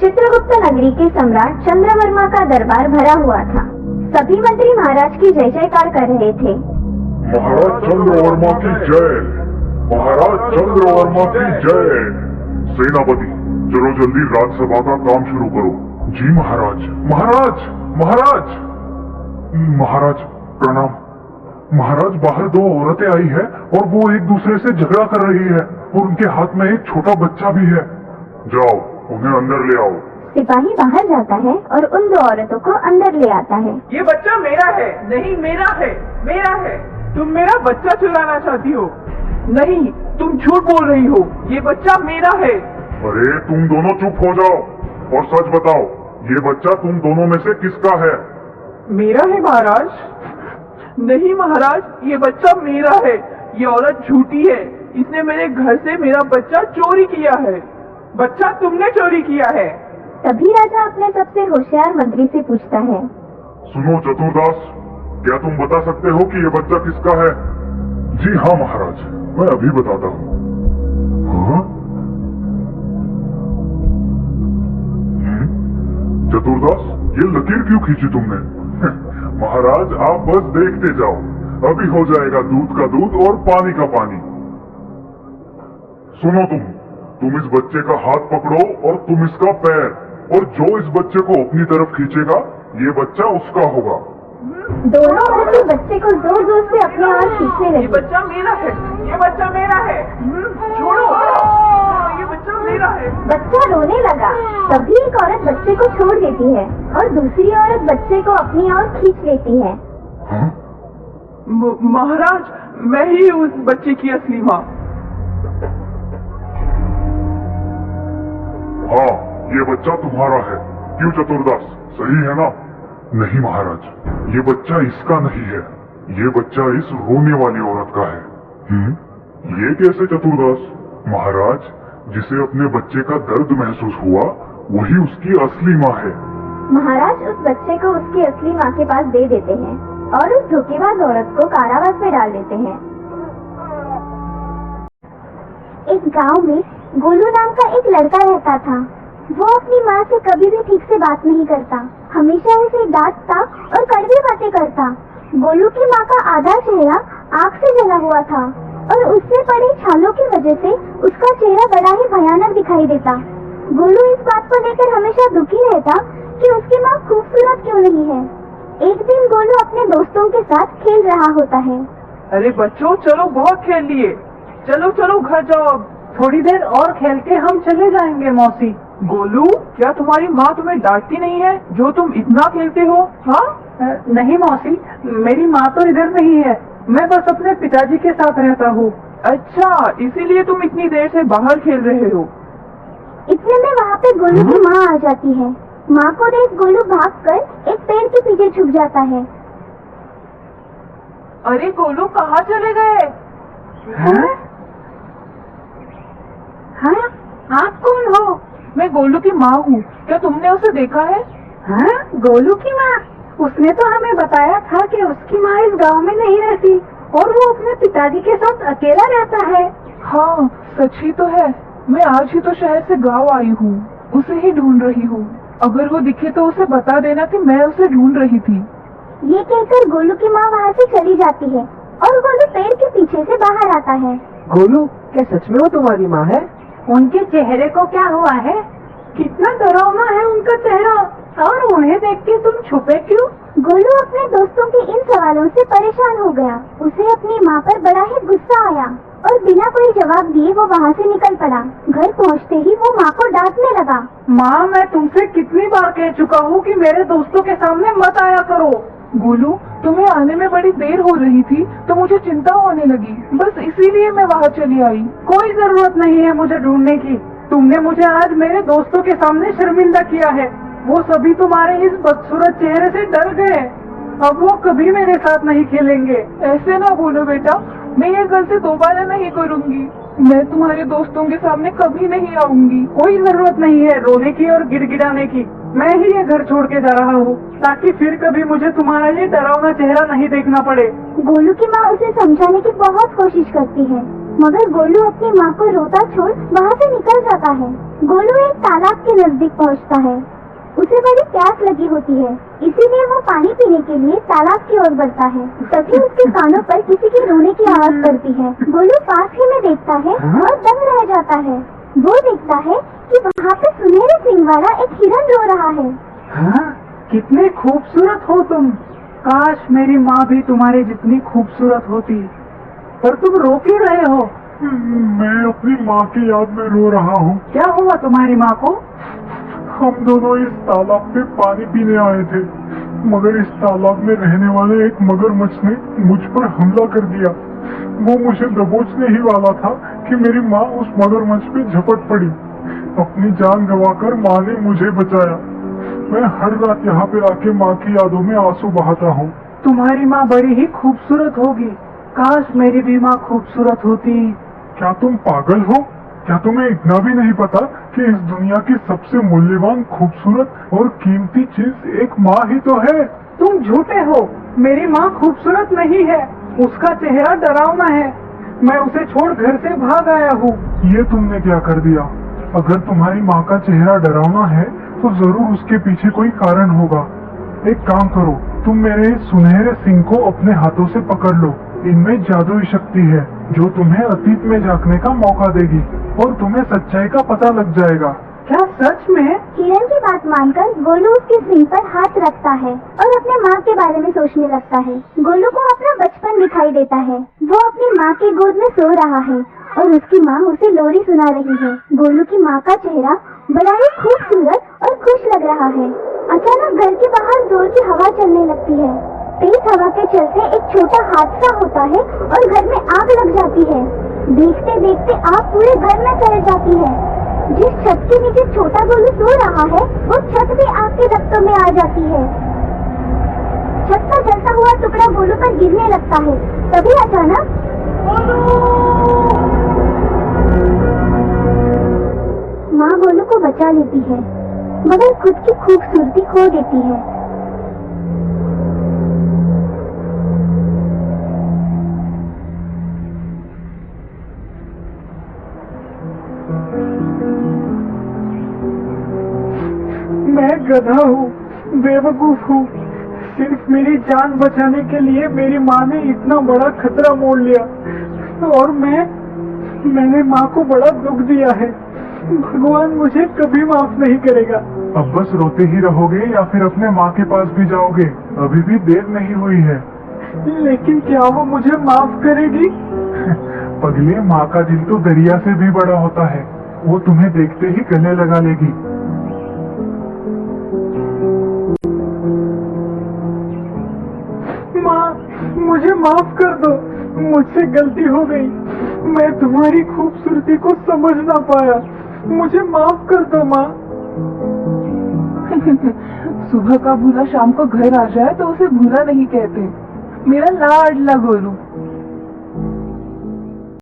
चित्रगुप्त नगरी के सम्राट चंद्रवर्मा का दरबार भरा हुआ था। सभी मंत्री महाराज की जय जयकार कर रहे थे। महाराज चंद्रवर्मा की जय, महाराज चंद्रवर्मा की जय। सेनापति, चलो जल्दी राज्यसभा का काम शुरू करो। जी महाराज। महाराज, महाराज, महाराज प्रणाम। महाराज, बाहर दो औरतें आई है और वो एक दूसरे से झगड़ा कर रही है और उनके हाथ में एक छोटा बच्चा भी है। जाओ, उन्हें अंदर ले आओ। सिपाही बाहर जाता है और उन दो औरतों को अंदर ले आता है। ये बच्चा मेरा है। नहीं, मेरा है, मेरा है। तुम मेरा बच्चा चुराना चाहती हो। नहीं, तुम झूठ बोल रही हो। ये बच्चा मेरा है। अरे तुम दोनों चुप हो जाओ और सच बताओ, ये बच्चा तुम दोनों में से किसका है? मेरा है महाराज। नहीं महाराज, ये बच्चा मेरा है। ये औरत झूठी है। इसने मेरे घर से मेरा बच्चा चोरी किया है। बच्चा तुमने चोरी किया है। तभी राजा अपने सबसे होशियार मंत्री से पूछता है, सुनो चतुर्दास, क्या तुम बता सकते हो कि ये बच्चा किसका है? जी हाँ महाराज, मैं अभी बताता हूँ। हाँ? चतुर्दास, ये लकीर क्यों खींची तुमने? महाराज, आप बस देखते जाओ, अभी हो जाएगा दूध का दूध और पानी का पानी। सुनो तुम इस बच्चे का हाथ पकड़ो और तुम इसका पैर, और जो इस बच्चे को अपनी तरफ खींचेगा, ये बच्चा उसका होगा। दोनों औरतें बच्चे को जोर जोर से अपने ओर खींचने लगी। ये बच्चा मेरा है। ये बच्चा मेरा है। छोड़ो, ये बच्चा मेरा है। बच्चा रोने लगा। तभी एक औरत बच्चे को छोड़ देती है और दूसरी औरत बच्चे को अपनी ओर खींच लेती है। हाँ? महाराज, मैं ही उस बच्चे की असली माँ। हाँ, ये बच्चा तुम्हारा है। क्यों चतुर्दास, सही है ना? नहीं महाराज, ये बच्चा इसका नहीं है। ये बच्चा इस रोने वाली औरत का है। ये कैसे चतुर्दास? महाराज, जिसे अपने बच्चे का दर्द महसूस हुआ, वही उसकी असली माँ है। महाराज उस बच्चे को उसकी असली माँ के पास दे देते हैं और उस धोखेबाज औरत को कारावास में डाल देते हैं। एक गांव में गोलू नाम का एक लड़का रहता था। वो अपनी माँ से कभी भी ठीक से बात नहीं करता, हमेशा ऐसे डांटता और कड़वी बातें करता। गोलू की माँ का आधा चेहरा आग से जला हुआ था और उससे पड़े छालों की वजह से उसका चेहरा बड़ा ही भयानक दिखाई देता। गोलू इस बात को लेकर हमेशा दुखी रहता कि उसकी माँ खूबसूरत क्यों नहीं है। एक दिन गोलू अपने दोस्तों के साथ खेल रहा होता है। अरे बच्चों, चलो, बहुत खेल लिए। चलो चलो, घर जाओ अब। थोड़ी देर और खेल के हम चले जाएंगे मौसी। गोलू, क्या तुम्हारी माँ तुम्हें डांटती नहीं है जो तुम इतना खेलते हो? हाँ? नहीं मौसी, मेरी माँ तो इधर नहीं है। मैं बस अपने पिताजी के साथ रहता हूँ। अच्छा, इसीलिए तुम इतनी देर से बाहर खेल रहे हो। इतने में वहाँ पे गोलू की माँ आ जाती है। माँ को देख गोलू भागकर एक पेड़ के पीछे छुप जाता है। अरे गोलू, कहाँ चले गए? हाँ, आप कौन हो? मैं गोलू की माँ हूँ। क्या तुमने उसे देखा है? हाँ, गोलू की माँ? उसने तो हमें बताया था कि उसकी माँ इस गांव में नहीं रहती और वो अपने पिताजी के साथ अकेला रहता है। हाँ, सच ही तो है। मैं आज ही तो शहर से गांव आई हूँ, उसे ही ढूंढ रही हूँ। अगर वो दिखे तो उसे बता देना कि मैं उसे ढूंढ रही थी। ये कहकर गोलू की माँ वहाँ से चली जाती है और गोलू पेड़ के पीछे से बाहर आता है। गोलू, क्या सच में वो तुम्हारी माँ है? उनके चेहरे को क्या हुआ है? कितना डरावना है उनका चेहरा, और उन्हें देख के तुम छुपे क्यों? गोलू अपने दोस्तों के इन सवालों से परेशान हो गया। उसे अपनी माँ पर बड़ा ही गुस्सा आया और बिना कोई जवाब दिए वो वहाँ से निकल पड़ा। घर पहुँचते ही वो माँ को डांटने लगा। माँ, मैं तुमसे कितनी बार कह चुका हूँ कि मेरे दोस्तों के सामने मत आया करो। गोलू, तुम्हें आने में बड़ी देर हो रही थी तो मुझे चिंता होने लगी, बस इसीलिए मैं वहाँ चली आई। कोई जरूरत नहीं है मुझे ढूंढने की। तुमने मुझे आज मेरे दोस्तों के सामने शर्मिंदा किया है। वो सभी तुम्हारे इस बदसूरत चेहरे से डर गए। अब वो कभी मेरे साथ नहीं खेलेंगे। ऐसे ना बोलो बेटा, मैं ये गलती दोबारा नहीं करूँगी। मैं तुम्हारे दोस्तों के सामने कभी नहीं आऊंगी। कोई जरूरत नहीं है रोने की और गिड़गिड़ाने की। मैं ही ये घर छोड़ के जा रहा हूँ ताकि फिर कभी मुझे तुम्हारा ये डरावना चेहरा नहीं देखना पड़े। गोलू की माँ उसे समझाने की बहुत कोशिश करती है, मगर गोलू अपनी माँ को रोता छोड़ वहाँ से निकल जाता होता है। गोलू एक तालाब के नजदीक पहुंचता है। उसे बड़ी प्यास लगी होती है, इसीलिए वो पानी पीने के लिए तालाब की ओर बढ़ता है। तभी उसके कानों पर किसी के रोने की आवाज पड़ती है। गोलू पास ही में देखता है और दंग रह जाता है। वो देखता है कि वहाँ पे सुनहरे सींग वाला एक हिरन रो रहा है। हाँ, कितने खूबसूरत हो तुम। काश मेरी माँ भी तुम्हारे जितनी खूबसूरत होती। पर तुम रो क्यों रहे हो? मैं अपनी माँ की याद में रो रहा हूँ। क्या हुआ तुम्हारी माँ को? हम दोनों इस तालाब पे पानी पीने आए थे, मगर इस तालाब में रहने वाले एक मगरमच्छ ने मुझ पर हमला कर दिया। वो मुझे दबोचने ही वाला था कि मेरी माँ उस मगरमच्छ पे झपट पड़ी। अपनी जान गंवाकर माँ ने मुझे बचाया। मैं हर रात यहाँ पे आके माँ की यादों में आंसू बहाता हूँ। तुम्हारी माँ बड़ी ही खूबसूरत होगी। काश मेरी भी माँ खूबसूरत होती। क्या तुम पागल हो? क्या तुम्हें इतना भी नहीं पता कि इस दुनिया की सबसे मूल्यवान, खूबसूरत और कीमती चीज एक माँ ही तो है? तुम झूठे हो। मेरी माँ खूबसूरत नहीं है, उसका चेहरा डरावना है। मैं उसे छोड़ घर से भाग आया हूँ। ये तुमने क्या कर दिया? अगर तुम्हारी माँ का चेहरा डरावना है तो जरूर उसके पीछे कोई कारण होगा। एक काम करो, तुम मेरे इस सुनहरे सिंह को अपने हाथों से पकड़ लो। इनमें जादुई शक्ति है जो तुम्हें अतीत में झांकने का मौका देगी और तुम्हें सच्चाई का पता लग जाएगा। क्या सच में? हिरन की बात मानकर गोलू उसके सींग पर हाथ रखता है और अपने माँ के बारे में सोचने लगता है। गोलू को अपना बचपन दिखाई देता है। वो अपनी माँ की गोद में सो रहा है और उसकी माँ उसे लोरी सुना रही है। गोलू की माँ का चेहरा बड़ा ही खूबसूरत और खुश लग रहा है। अचानक घर के बाहर जोर की हवा चलने लगती है। तेज हवा के चलते एक छोटा हादसा होता है और घर में आग लग जाती है। देखते देखते आग पूरे घर में फैल जाती है। जिस छत के नीचे छोटा गोलू सो रहा है, वो छत भी आग के रफ्तों में आ जाती है। छत का जलता हुआ टुकड़ा गोलू पर गिरने लगता है। तभी अचानक माँ गोलू को बचा लेती है, मगर खुद की खूबसूरती खो देती है। मैं गधा हूँ, बेवकूफ हूँ। सिर्फ मेरी जान बचाने के लिए मेरी माँ ने इतना बड़ा खतरा मोल लिया और मैंने माँ को बड़ा दुख दिया है। भगवान मुझे कभी माफ नहीं करेगा। अब बस रोते ही रहोगे या फिर अपने माँ के पास भी जाओगे? अभी भी देर नहीं हुई है। लेकिन क्या वो मुझे माफ करेगी? पगले, माँ का दिल तो दरिया से भी बड़ा होता है। वो तुम्हें देखते ही गले लगा लेगी। माँ, मुझे माफ कर दो। मुझसे गलती हो गई। मैं तुम्हारी खूबसूरती को समझ ना पाया। मुझे माफ कर दो माँ। सुबह का भूला शाम को घर आ जाए तो उसे भूला नहीं कहते। मेरा लाडला गोलू।